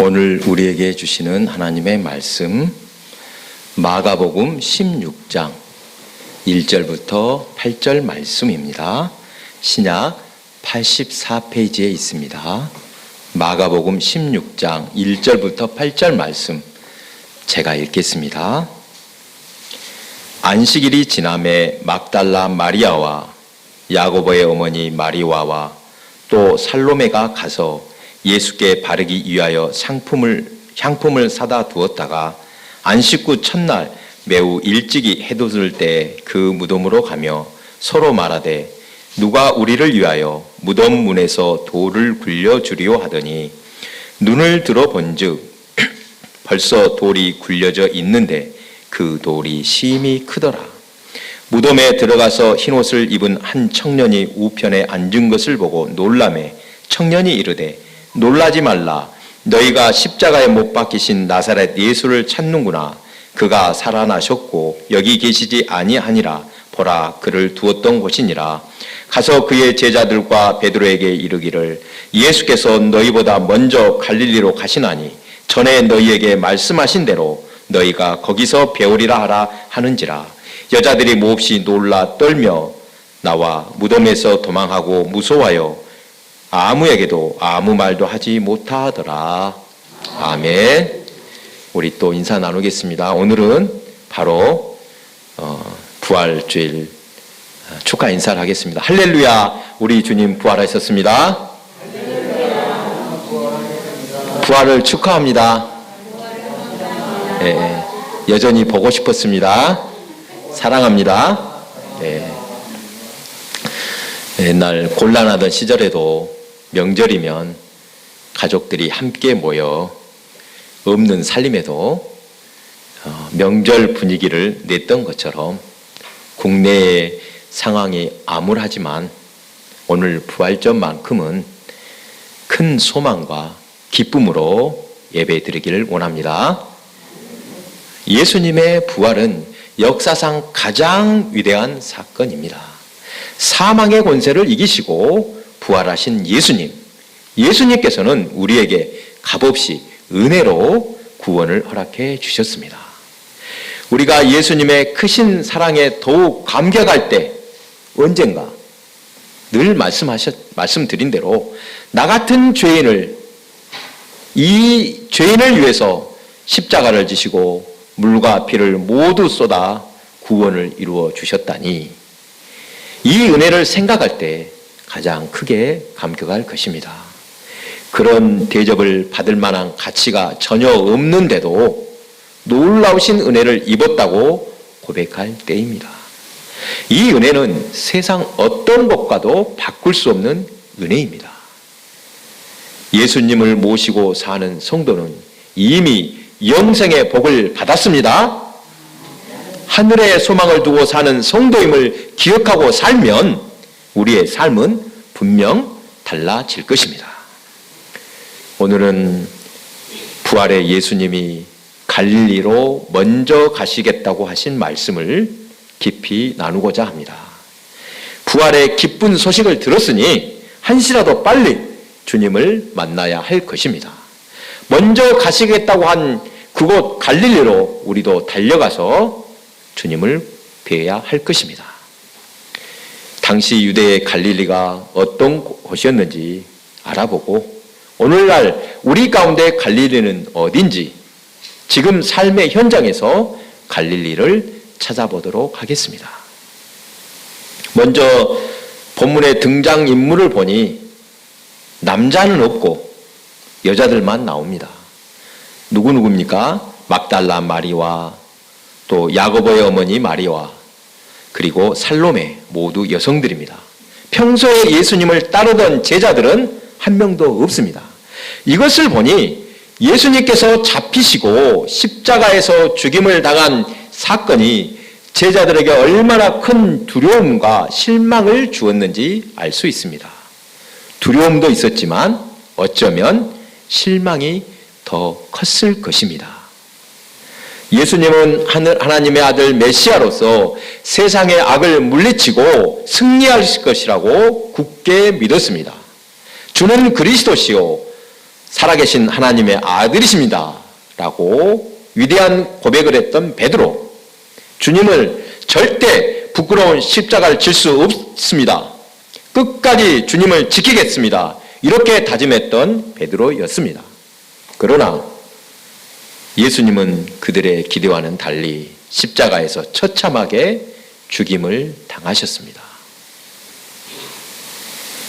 오늘 우리에게 주시는 하나님의 말씀 마가복음 16장 1절부터 8절 말씀입니다. 신약 84페이지에 있습니다. 마가복음 16장 1절부터 8절 말씀 제가 읽겠습니다. 안식일이 지남에 막달라 마리아와 야고보의 어머니 마리아와 또 살로메가 가서 예수께 바르기 위하여 향품을 사다 두었다가 안식 후 첫날 매우 일찍이 해돋을 때 그 무덤으로 가며 서로 말하되 누가 우리를 위하여 무덤 문에서 돌을 굴려주리오 하더니 눈을 들어 본즉 벌써 돌이 굴려져 있는데 그 돌이 심히 크더라. 무덤에 들어가서 흰옷을 입은 한 청년이 우편에 앉은 것을 보고 놀라매 청년이 이르되 놀라지 말라. 너희가 십자가에 못 박히신 나사렛 예수를 찾는구나. 그가 살아나셨고 여기 계시지 아니하니라. 보라, 그를 두었던 곳이니라. 가서 그의 제자들과 베드로에게 이르기를 예수께서 너희보다 먼저 갈릴리로 가시나니 전에 너희에게 말씀하신 대로 너희가 거기서 배우리라 하라 하는지라. 여자들이 몹시 놀라 떨며 나와 무덤에서 도망하고 무서워하여 아무에게도 아무 말도 하지 못하더라. 아멘. 우리 또 인사 나누겠습니다. 오늘은 바로 부활주일 축하 인사를 하겠습니다. 할렐루야, 우리 주님 부활하셨습니다. 부활을 축하합니다. 네, 여전히 보고 싶었습니다. 사랑합니다. 네. 옛날 곤란하던 시절에도 명절이면 가족들이 함께 모여 없는 살림에도 명절 분위기를 냈던 것처럼 국내의 상황이 암울하지만 오늘 부활절만큼은 큰 소망과 기쁨으로 예배 드리기를 원합니다. 예수님의 부활은 역사상 가장 위대한 사건입니다. 사망의 권세를 이기시고 부활하신 예수님께서는 우리에게 값없이 은혜로 구원을 허락해 주셨습니다. 우리가 예수님의 크신 사랑에 더욱 감격할 때 언젠가 늘 말씀드린 대로 나 같은 이 죄인을 위해서 십자가를 지시고 물과 피를 모두 쏟아 구원을 이루어 주셨다니 이 은혜를 생각할 때 가장 크게 감격할 것입니다. 그런 대접을 받을 만한 가치가 전혀 없는데도 놀라우신 은혜를 입었다고 고백할 때입니다. 이 은혜는 세상 어떤 것과도 바꿀 수 없는 은혜입니다. 예수님을 모시고 사는 성도는 이미 영생의 복을 받았습니다. 하늘의 소망을 두고 사는 성도임을 기억하고 살면 우리의 삶은 분명 달라질 것입니다. 오늘은 부활의 예수님이 갈릴리로 먼저 가시겠다고 하신 말씀을 깊이 나누고자 합니다. 부활의 기쁜 소식을 들었으니 한시라도 빨리 주님을 만나야 할 것입니다. 먼저 가시겠다고 한 그곳 갈릴리로 우리도 달려가서 주님을 뵈야 할 것입니다. 당시 유대의 갈릴리가 어떤 곳이었는지 알아보고 오늘날 우리 가운데 갈릴리는 어딘지 지금 삶의 현장에서 갈릴리를 찾아보도록 하겠습니다. 먼저 본문의 등장인물을 보니 남자는 없고 여자들만 나옵니다. 누구입니까? 막달라 마리와 또 야고보의 어머니 마리와 그리고 살로메 모두 여성들입니다. 평소에 예수님을 따르던 제자들은 한 명도 없습니다. 이것을 보니 예수님께서 잡히시고 십자가에서 죽임을 당한 사건이 제자들에게 얼마나 큰 두려움과 실망을 주었는지 알 수 있습니다. 두려움도 있었지만 어쩌면 실망이 더 컸을 것입니다. 예수님은 하나님의 아들 메시아로서 세상의 악을 물리치고 승리하실 것이라고 굳게 믿었습니다. 주는 그리스도시요 살아계신 하나님의 아들이십니다 라고 위대한 고백을 했던 베드로, 주님을 절대 부끄러운 십자가를 질 수 없습니다, 끝까지 주님을 지키겠습니다, 이렇게 다짐했던 베드로였습니다. 그러나 예수님은 그들의 기대와는 달리 십자가에서 처참하게 죽임을 당하셨습니다.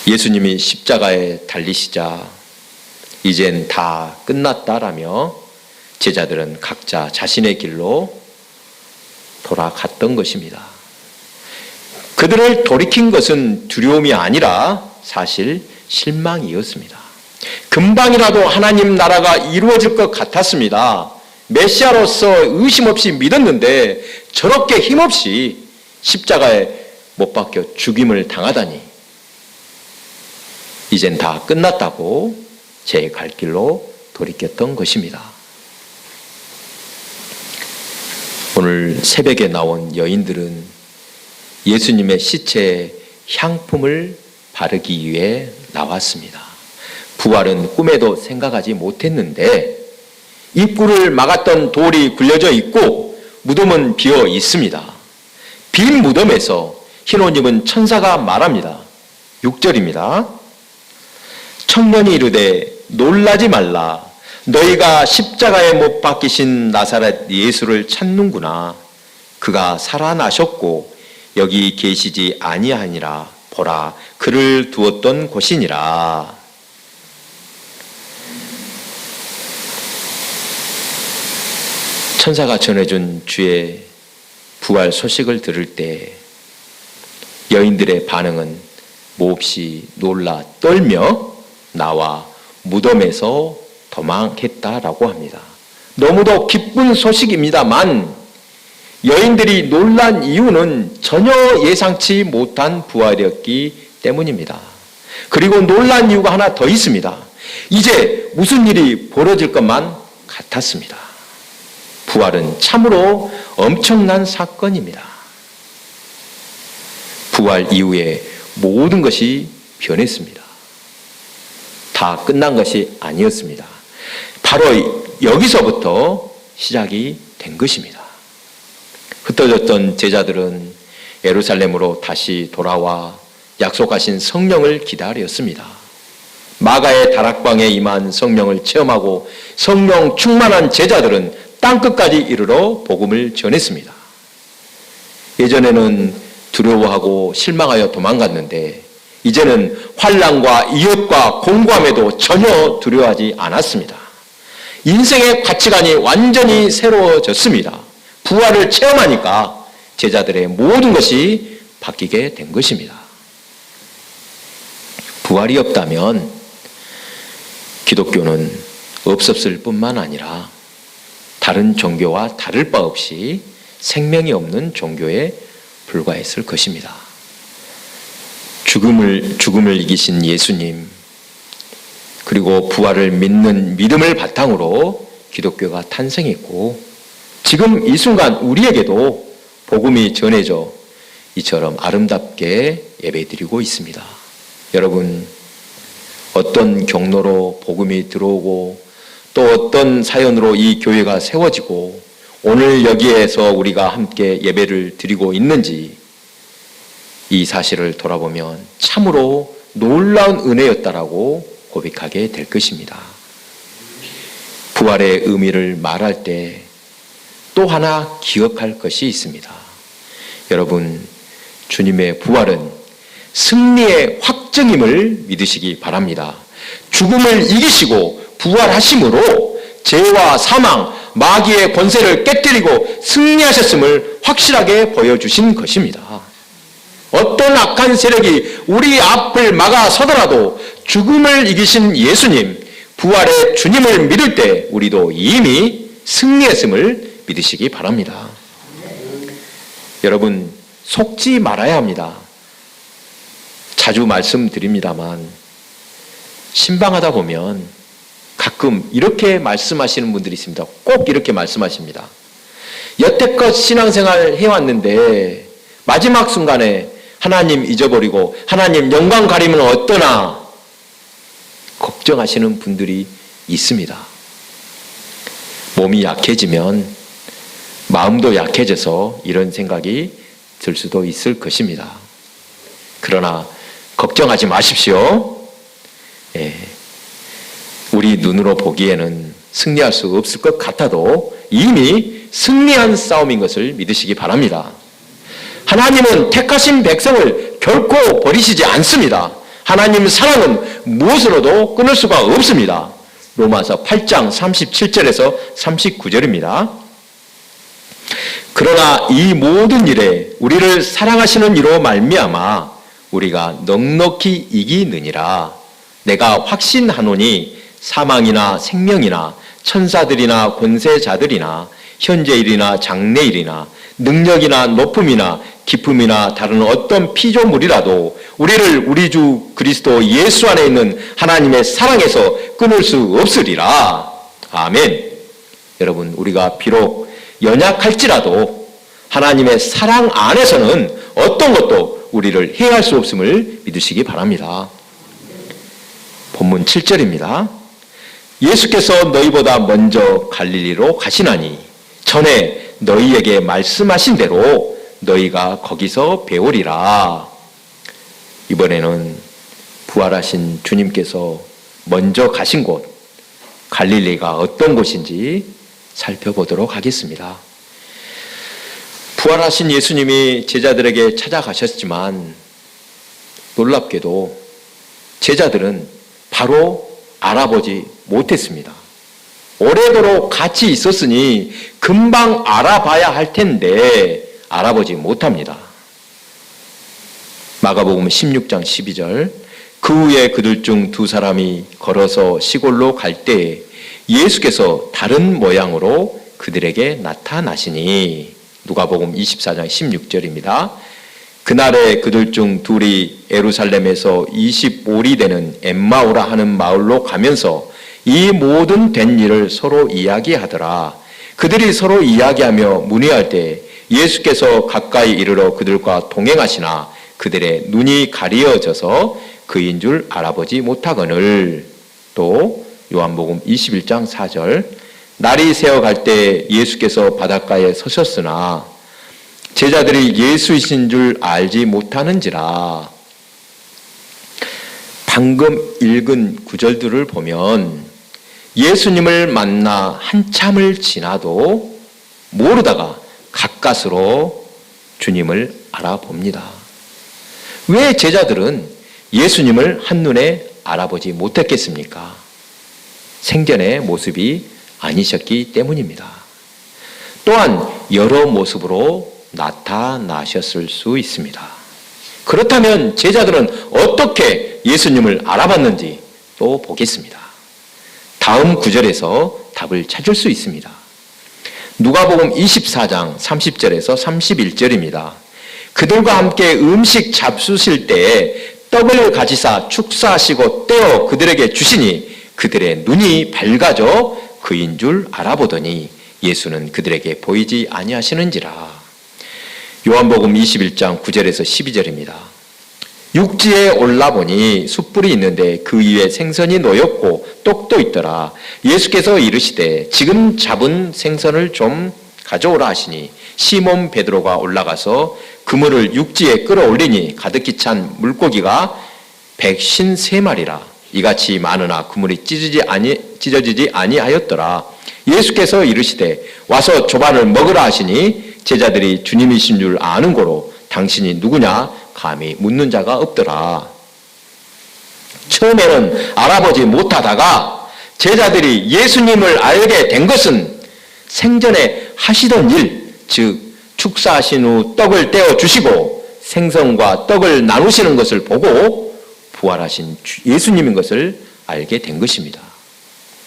예수님이 십자가에 달리시자 이젠 다 끝났다라며 제자들은 각자 자신의 길로 돌아갔던 것입니다. 그들을 돌이킨 것은 두려움이 아니라 사실 실망이었습니다. 금방이라도 하나님 나라가 이루어질 것 같았습니다. 메시아로서 의심 없이 믿었는데 저렇게 힘없이 십자가에 못 박혀 죽임을 당하다니, 이젠 다 끝났다고 제 갈 길로 돌이켰던 것입니다. 오늘 새벽에 나온 여인들은 예수님의 시체에 향품을 바르기 위해 나왔습니다. 부활은 꿈에도 생각하지 못했는데 입구를 막았던 돌이 굴려져 있고 무덤은 비어 있습니다. 빈 무덤에서 흰 옷 입은 천사가 말합니다. 6절입니다. 청년이 이르되 놀라지 말라. 너희가 십자가에 못 박히신 나사렛 예수를 찾는구나. 그가 살아나셨고 여기 계시지 아니하니라. 보라, 그를 두었던 곳이니라. 천사가 전해준 주의 부활 소식을 들을 때 여인들의 반응은 몹시 놀라 떨며 나와 무덤에서 도망했다라고 합니다. 너무도 기쁜 소식입니다만 여인들이 놀란 이유는 전혀 예상치 못한 부활이었기 때문입니다. 그리고 놀란 이유가 하나 더 있습니다. 이제 무슨 일이 벌어질 것만 같았습니다. 부활은 참으로 엄청난 사건입니다. 부활 이후에 모든 것이 변했습니다. 다 끝난 것이 아니었습니다. 바로 여기서부터 시작이 된 것입니다. 흩어졌던 제자들은 예루살렘으로 다시 돌아와 약속하신 성령을 기다렸습니다. 마가의 다락방에 임한 성령을 체험하고 성령 충만한 제자들은 땅끝까지 이르러 복음을 전했습니다. 예전에는 두려워하고 실망하여 도망갔는데 이제는 환난과 이웃과 공고함에도 전혀 두려워하지 않았습니다. 인생의 가치관이 완전히 새로워졌습니다. 부활을 체험하니까 제자들의 모든 것이 바뀌게 된 것입니다. 부활이 없다면 기독교는 없었을 뿐만 아니라 다른 종교와 다를 바 없이 생명이 없는 종교에 불과했을 것입니다. 죽음을 이기신 예수님, 그리고 부활을 믿는 믿음을 바탕으로 기독교가 탄생했고 지금 이 순간 우리에게도 복음이 전해져 이처럼 아름답게 예배드리고 있습니다. 여러분, 어떤 경로로 복음이 들어오고 또 어떤 사연으로 이 교회가 세워지고 오늘 여기에서 우리가 함께 예배를 드리고 있는지 이 사실을 돌아보면 참으로 놀라운 은혜였다라고 고백하게 될 것입니다. 부활의 의미를 말할 때 또 하나 기억할 것이 있습니다. 여러분, 주님의 부활은 승리의 확정임을 믿으시기 바랍니다. 죽음을 이기시고 부활하심으로 죄와 사망, 마귀의 권세를 깨뜨리고 승리하셨음을 확실하게 보여주신 것입니다. 어떤 악한 세력이 우리 앞을 막아서더라도 죽음을 이기신 예수님, 부활의 주님을 믿을 때 우리도 이미 승리했음을 믿으시기 바랍니다. 여러분, 속지 말아야 합니다. 자주 말씀드립니다만 신방하다 보면 가끔 이렇게 말씀하시는 분들이 있습니다. 꼭 이렇게 말씀하십니다. 여태껏 신앙생활 해왔는데 마지막 순간에 하나님 잊어버리고 하나님 영광 가리면 어떠나 걱정하시는 분들이 있습니다. 몸이 약해지면 마음도 약해져서 이런 생각이 들 수도 있을 것입니다. 그러나 걱정하지 마십시오. 우리 눈으로 보기에는 승리할 수 없을 것 같아도 이미 승리한 싸움인 것을 믿으시기 바랍니다. 하나님은 택하신 백성을 결코 버리시지 않습니다. 하나님 사랑은 무엇으로도 끊을 수가 없습니다. 로마서 8장 37절에서 39절입니다. 그러나 이 모든 일에 우리를 사랑하시는 이로 말미암아 우리가 넉넉히 이기느니라. 내가 확신하노니 사망이나 생명이나 천사들이나 권세자들이나 현재일이나 장래일이나 능력이나 높음이나 기쁨이나 다른 어떤 피조물이라도 우리를 우리 주 그리스도 예수 안에 있는 하나님의 사랑에서 끊을 수 없으리라. 아멘. 여러분, 우리가 비록 연약할지라도 하나님의 사랑 안에서는 어떤 것도 우리를 해할 수 없음을 믿으시기 바랍니다. 본문 7절입니다. 예수께서 너희보다 먼저 갈릴리로 가시나니 전에 너희에게 말씀하신 대로 너희가 거기서 배우리라. 이번에는 부활하신 주님께서 먼저 가신 곳 갈릴리가 어떤 곳인지 살펴보도록 하겠습니다. 부활하신 예수님이 제자들에게 찾아가셨지만 놀랍게도 제자들은 바로 알아보지 못했습니다. 오래도록 같이 있었으니 금방 알아봐야 할 텐데 알아보지 못합니다. 마가복음 16장 12절 그 후에 그들 중 두 사람이 걸어서 시골로 갈 때에 예수께서 다른 모양으로 그들에게 나타나시니 누가복음 24장 16절입니다. 그날에 그들 중 둘이 예루살렘에서 25리 되는 엠마오라 하는 마을로 가면서 이 모든 된 일을 서로 이야기하더라. 그들이 서로 이야기하며 문의할 때 예수께서 가까이 이르러 그들과 동행하시나 그들의 눈이 가리어져서 그인 줄 알아보지 못하거늘. 또 요한복음 21장 4절 날이 새어갈 때 예수께서 바닷가에 서셨으나 제자들이 예수이신 줄 알지 못하는지라. 방금 읽은 구절들을 보면 예수님을 만나 한참을 지나도 모르다가 가까스로 주님을 알아봅니다. 왜 제자들은 예수님을 한눈에 알아보지 못했겠습니까? 생전의 모습이 아니셨기 때문입니다. 또한 여러 모습으로 나타나셨을 수 있습니다. 그렇다면 제자들은 어떻게 예수님을 알아봤는지 또 보겠습니다. 다음 구절에서 답을 찾을 수 있습니다. 누가복음 24장 30절에서 31절입니다. 그들과 함께 음식 잡수실 때에 떡을 가지사 축사하시고 떼어 그들에게 주시니 그들의 눈이 밝아져 그인 줄 알아보더니 예수는 그들에게 보이지 아니하시는지라. 요한복음 21장 9절에서 12절입니다. 육지에 올라보니 숯불이 있는데 그 위에 생선이 놓였고 떡도 있더라. 예수께서 이르시되 지금 잡은 생선을 좀 가져오라 하시니 시몬 베드로가 올라가서 그물을 육지에 끌어올리니 가득히 찬 물고기가 153마리라. 이같이 많으나 그물이 찢어지지 아니하였더라. 예수께서 이르시되 와서 조반을 먹으라 하시니 제자들이 주님이신 줄 아는 고로 당신이 누구냐 감히 묻는 자가 없더라. 처음에는 알아보지 못하다가 제자들이 예수님을 알게 된 것은 생전에 하시던 일, 즉 축사하신 후 떡을 떼어 주시고 생선과 떡을 나누시는 것을 보고 부활하신 예수님인 것을 알게 된 것입니다.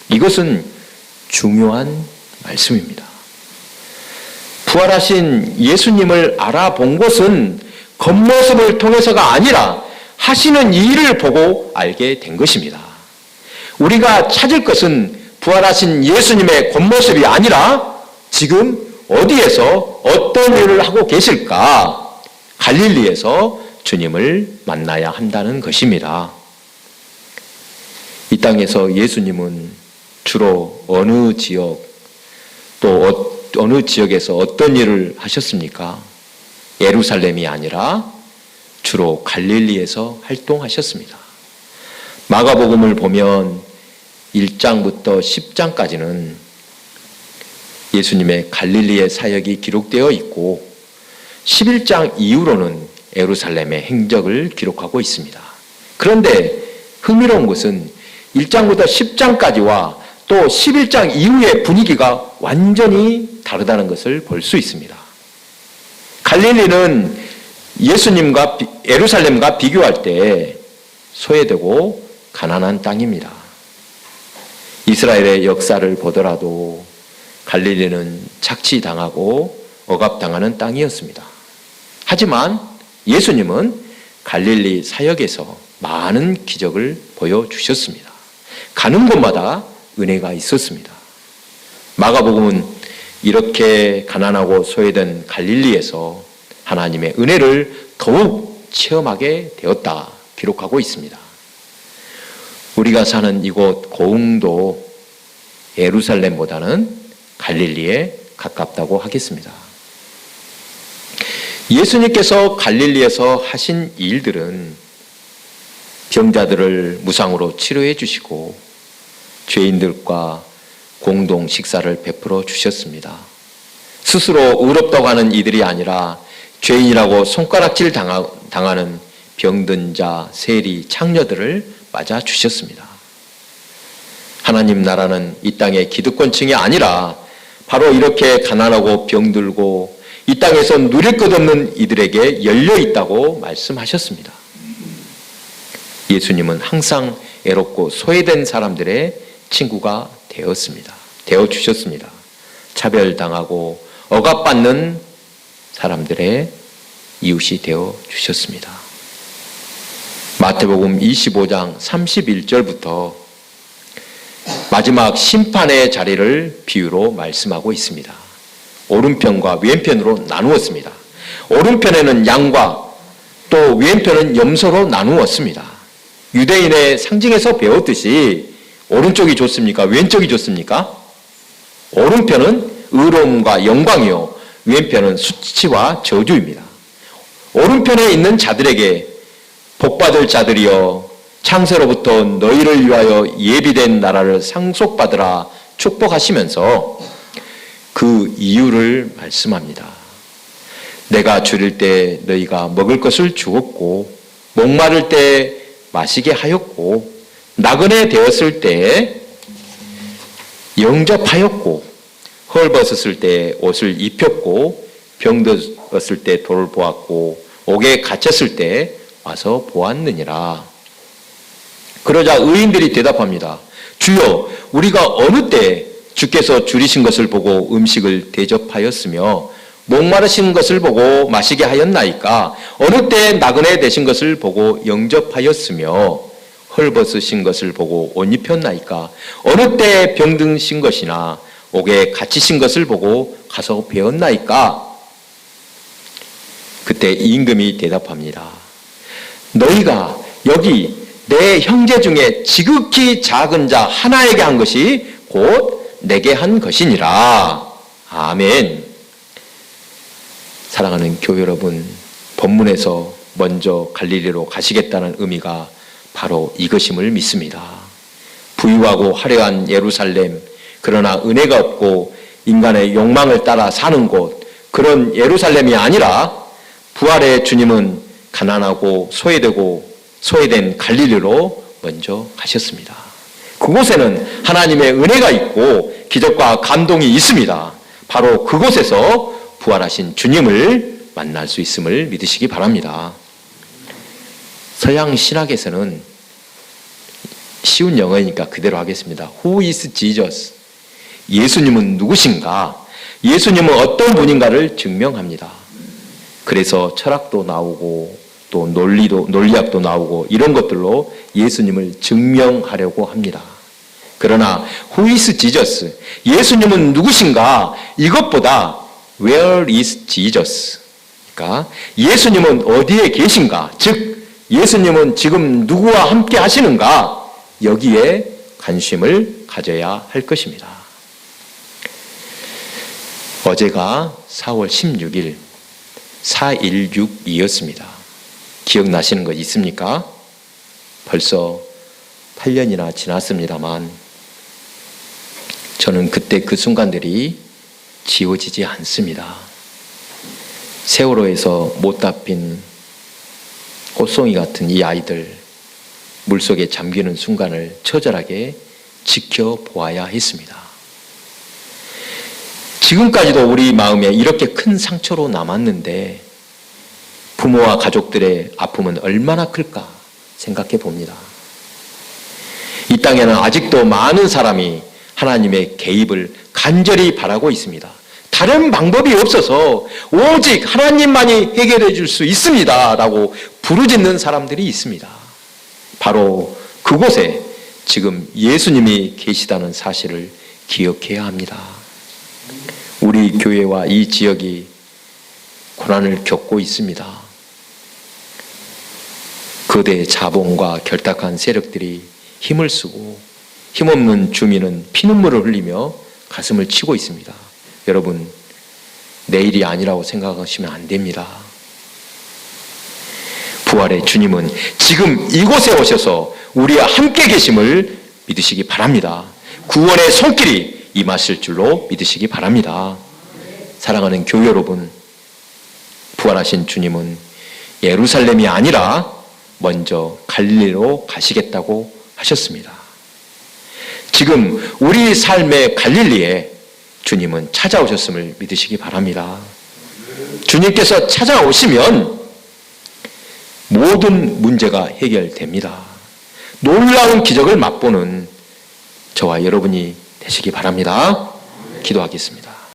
이것은 중요한 말씀입니다. 부활하신 예수님을 알아본 것은 겉모습을 통해서가 아니라 하시는 일을 보고 알게 된 것입니다. 우리가 찾을 것은 부활하신 예수님의 겉모습이 아니라 지금 어디에서 어떤 일을 하고 계실까? 갈릴리에서 주님을 만나야 한다는 것입니다. 이 땅에서 예수님은 주로 어느 지역 또 어느 지역에서 어떤 일을 하셨습니까? 예루살렘이 아니라 주로 갈릴리에서 활동하셨습니다. 마가복음을 보면 1장부터 10장까지는 예수님의 갈릴리의 사역이 기록되어 있고 11장 이후로는 예루살렘의 행적을 기록하고 있습니다. 그런데 흥미로운 것은 1장부터 10장까지와 또 11장 이후의 분위기가 완전히 다르다는 것을 볼 수 있습니다. 갈릴리는 예수님과 예루살렘과 비교할 때 소외되고 가난한 땅입니다. 이스라엘의 역사를 보더라도 갈릴리는 착취당하고 억압당하는 땅이었습니다. 하지만 예수님은 갈릴리 사역에서 많은 기적을 보여주셨습니다. 가는 곳마다 은혜가 있었습니다. 마가복음은 이렇게 가난하고 소외된 갈릴리에서 하나님의 은혜를 더욱 체험하게 되었다 기록하고 있습니다. 우리가 사는 이곳 고흥도 예루살렘보다는 갈릴리에 가깝다고 하겠습니다. 예수님께서 갈릴리에서 하신 일들은 병자들을 무상으로 치료해 주시고 죄인들과 공동 식사를 베풀어 주셨습니다. 스스로 의롭다고 하는 이들이 아니라 죄인이라고 손가락질 당하는 병든 자, 세리, 창녀들을 맞아 주셨습니다. 하나님 나라는 이 땅의 기득권층이 아니라 바로 이렇게 가난하고 병들고 이 땅에서 누릴 것 없는 이들에게 열려 있다고 말씀하셨습니다. 예수님은 항상 애롭고 소외된 사람들의 친구가 되어 주셨습니다. 차별당하고 억압받는 사람들의 이웃이 되어 주셨습니다. 마태복음 25장 31절부터 마지막 심판의 자리를 비유로 말씀하고 있습니다. 오른편과 왼편으로 나누었습니다. 오른편에는 양과 또 왼편은 염소로 나누었습니다. 유대인의 상징에서 배웠듯이 오른쪽이 좋습니까? 왼쪽이 좋습니까? 오른편은 의로움과 영광이요, 왼편은 수치와 저주입니다. 오른편에 있는 자들에게 복받을 자들이여 창세로부터 너희를 위하여 예비된 나라를 상속받으라 축복하시면서 그 이유를 말씀합니다. 내가 줄일 때 너희가 먹을 것을 주었고 목마를 때 마시게 하였고 나그네 되었을 때 영접하였고 헐벗었을 때 옷을 입혔고 병들었을 때 돌보았고 옥에 갇혔을 때 와서 보았느니라. 그러자 의인들이 대답합니다. 주여, 우리가 어느 때 주께서 줄이신 것을 보고 음식을 대접하였으며 목마르신 것을 보고 마시게 하였나이까? 어느 때 나그네 되신 것을 보고 영접하였으며 헐벗으신 것을 보고 옷 입혔나이까? 어느 때 병드신 것이나 옥에 갇히신 것을 보고 가서 배웠나이까? 그때 임금이 대답합니다. 너희가 여기 내 형제 중에 지극히 작은 자 하나에게 한 것이 곧 내게 한 것이니라. 아멘. 사랑하는 교회 여러분, 본문에서 먼저 갈릴리로 가시겠다는 의미가 바로 이것임을 믿습니다. 부유하고 화려한 예루살렘, 그러나 은혜가 없고 인간의 욕망을 따라 사는 곳, 그런 예루살렘이 아니라 부활의 주님은 가난하고 소외된 갈릴리로 먼저 가셨습니다. 그곳에는 하나님의 은혜가 있고 기적과 감동이 있습니다. 바로 그곳에서 부활하신 주님을 만날 수 있음을 믿으시기 바랍니다. 서양 신학에서는 쉬운 영어니까 그대로 하겠습니다. Who is Jesus? 예수님은 누구신가? 예수님은 어떤 분인가를 증명합니다. 그래서 철학도 나오고 또 논리학도 나오고 이런 것들로 예수님을 증명하려고 합니다. 그러나 Who is Jesus? 예수님은 누구신가? 이것보다 Where is Jesus? 그러니까 예수님은 어디에 계신가? 즉 예수님은 지금 누구와 함께 하시는가? 여기에 관심을 가져야 할 것입니다. 어제가 4월 16일 4.16이었습니다. 기억나시는 거 있습니까? 벌써 8년이나 지났습니다만 저는 그때 그 순간들이 지워지지 않습니다. 세월호에서 못 잡힌 꽃송이 같은 이 아이들 물속에 잠기는 순간을 처절하게 지켜보아야 했습니다. 지금까지도 우리 마음에 이렇게 큰 상처로 남았는데 부모와 가족들의 아픔은 얼마나 클까 생각해 봅니다. 이 땅에는 아직도 많은 사람이 하나님의 개입을 간절히 바라고 있습니다. 다른 방법이 없어서 오직 하나님만이 해결해 줄 수 있습니다 라고 부르짖는 사람들이 있습니다. 바로 그곳에 지금 예수님이 계시다는 사실을 기억해야 합니다. 우리 교회와 이 지역이 고난을 겪고 있습니다. 거대 자본과 결탁한 세력들이 힘을 쓰고 힘없는 주민은 피눈물을 흘리며 가슴을 치고 있습니다. 여러분, 내일이 아니라고 생각하시면 안 됩니다. 부활의 주님은 지금 이곳에 오셔서 우리와 함께 계심을 믿으시기 바랍니다. 구원의 손길이 임하실 줄로 믿으시기 바랍니다. 사랑하는 교회 여러분, 부활하신 주님은 예루살렘이 아니라 먼저 갈릴리로 가시겠다고 하셨습니다. 지금 우리 삶의 갈릴리에 주님은 찾아오셨음을 믿으시기 바랍니다. 주님께서 찾아오시면 모든 문제가 해결됩니다. 놀라운 기적을 맛보는 저와 여러분이 되시기 바랍니다. 기도하겠습니다.